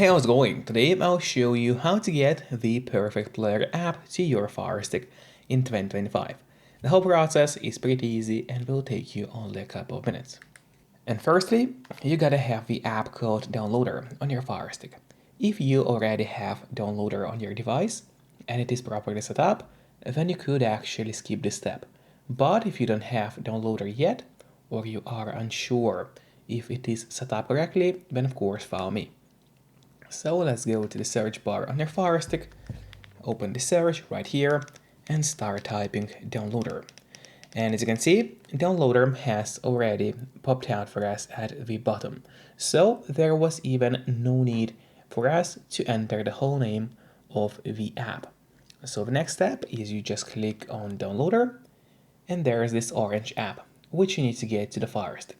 Hey, how's it going? Today I'll show you how to get the perfect player app to your Firestick in 2025. The whole process is pretty easy and will take you only a couple of minutes. And firstly, you gotta have the app called Downloader on your Firestick. If you already have Downloader on your device and it is properly set up, then you could actually skip this step. But if you don't have Downloader yet, or you are unsure if it is set up correctly, then of course follow me. So let's go to the search bar on your Firestick, open the search right here, and start typing Downloader. And as you can see, Downloader has already popped out for us at the bottom. So there was even no need for us to enter the whole name of the app. So the next step is you just click on Downloader, and there's this orange app, which you need to get to the Firestick.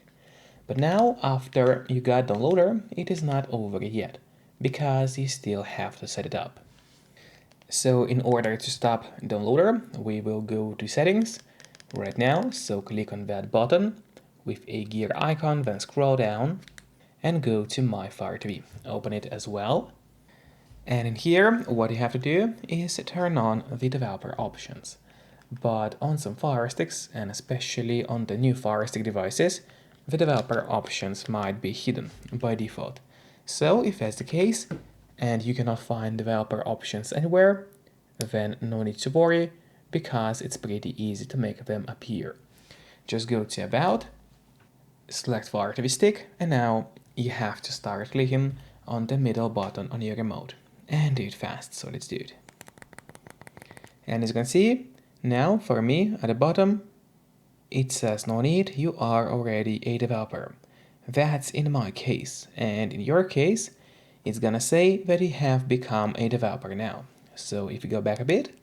But now, after you got Downloader, it is not over yet, because you still have to set it up. So in order to stop Downloader, we will go to Settings right now. So click on that button with a gear icon, then scroll down and go to My Fire TV. Open it as well. And in here, what you have to do is turn on the developer options. But on some Firesticks, and especially on the new Firestick devices, the developer options might be hidden by default. So if that's the case, and you cannot find developer options anywhere, then no need to worry, because it's pretty easy to make them appear. Just go to About, select Fire TV Stick, and now you have to start clicking on the middle button on your remote. And do it fast, so let's do it. And as you can see, now for me at the bottom, it says no need, you are already a developer. That's in my case, and in your case, it's gonna say that you have become a developer now. So if you go back a bit,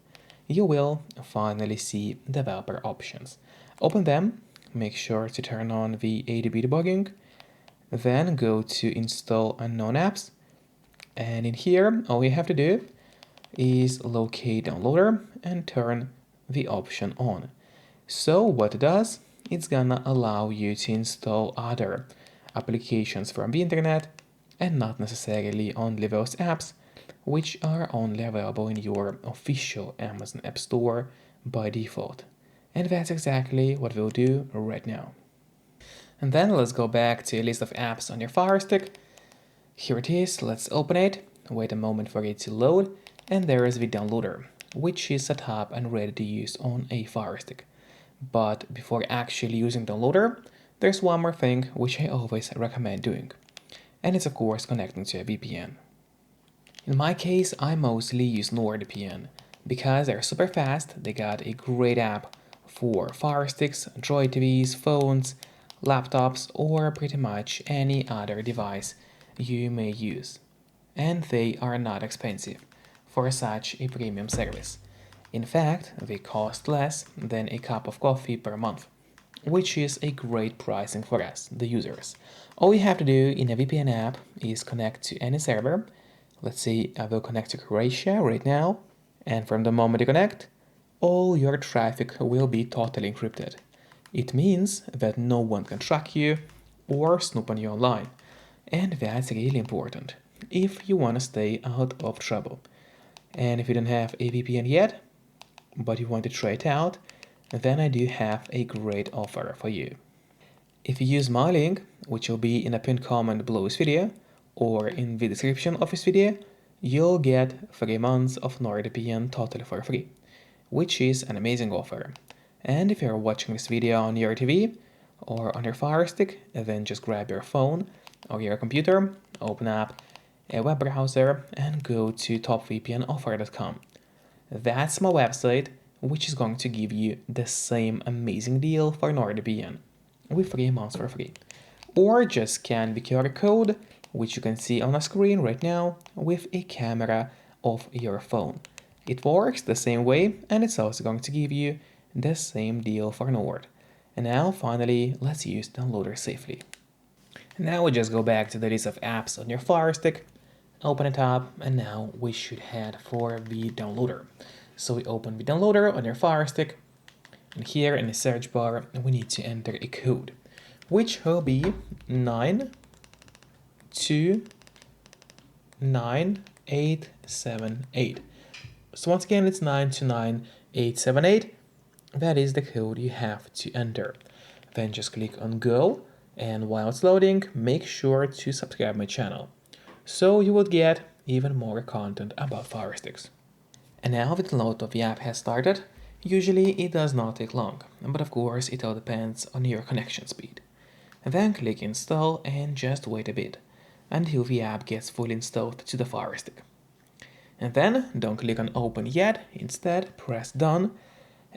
you will finally see developer options. Open them, make sure to turn on the ADB debugging, then go to install unknown apps, and in here, all you have to do is locate Downloader and turn the option on. So what it does, it's gonna allow you to install other applications from the internet and not necessarily only those apps which are only available in your official Amazon App Store by default. And that's exactly what we'll do right now. And then let's go back to a list of apps on your Firestick. Here it is, let's open it, wait a moment for it to load, and there is the Downloader, which is set up and ready to use on a Firestick. But before actually using Downloader, there's one more thing which I always recommend doing, and it's of course connecting to a VPN. In my case, I mostly use NordVPN because they're super fast, they got a great app for Firesticks, Android TVs, phones, laptops, or pretty much any other device you may use. And they are not expensive for such a premium service. In fact, they cost less than a cup of coffee per month, which is a great pricing for us, the users. All you have to do in a VPN app is connect to any server. Let's say I will connect to Croatia right now, and from the moment you connect, all your traffic will be totally encrypted. It means that no one can track you or snoop on you online, and that's really important if you want to stay out of trouble. And if you don't have a VPN yet, but you want to try it out, then I do have a great offer for you. If you use my link, which will be in a pinned comment below this video, or in the description of this video, you'll get 3 months of NordVPN totally for free, which is an amazing offer. And if you're watching this video on your TV or on your Firestick, then just grab your phone or your computer, open up a web browser and go to topvpnoffer.com. That's my website, which is going to give you the same amazing deal for NordVPN with 3 months for free. Or just scan the QR code, which you can see on a screen right now with a camera of your phone. It works the same way, and it's also going to give you the same deal for Nord. And now finally, let's use Downloader safely. Now we just go back to the list of apps on your Firestick, open it up, and now we should head for the Downloader. So we open the Downloader on your Firestick, and here in the search bar we need to enter a code, which will be 9 2 92878. So once again, it's 929878. That is the code you have to enter. Then just click on Go, and while it's loading, make sure to subscribe my channel, so you will get even more content about Firesticks. And now the download of the app has started. Usually it does not take long, but of course it all depends on your connection speed. And then click Install and just wait a bit until the app gets fully installed to the Firestick. And then don't click on Open yet, instead press Done,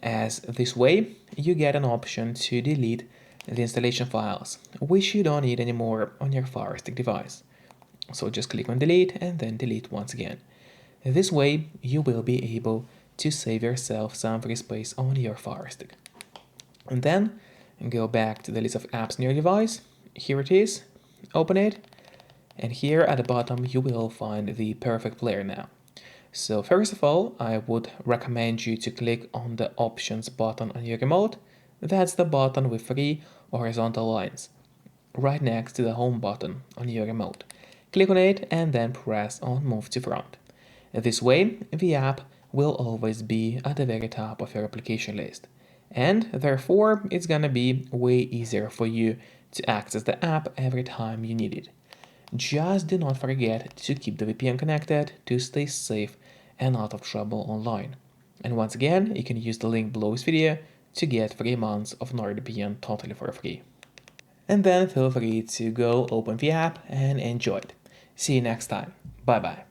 as this way you get an option to delete the installation files, which you don't need anymore on your Firestick device. So just click on Delete and then delete once again. This way you will be able to save yourself some free space on your Firestick. And then go back to the list of apps on your device. Here it is, open it, and here at the bottom you will find the perfect player now. So first of all, I would recommend you to click on the Options button on your remote. That's the button with 3 horizontal lines, right next to the Home button on your remote. Click on it and then press on Move to Front. This way, the app will always be at the very top of your application list, and therefore it's gonna be way easier for you to access the app every time you need it. Just do not forget to keep the VPN connected to stay safe and out of trouble online. And once again, you can use the link below this video to get 3 months of NordVPN totally for free. And then feel free to go open the app and enjoy it. See you next time. Bye bye.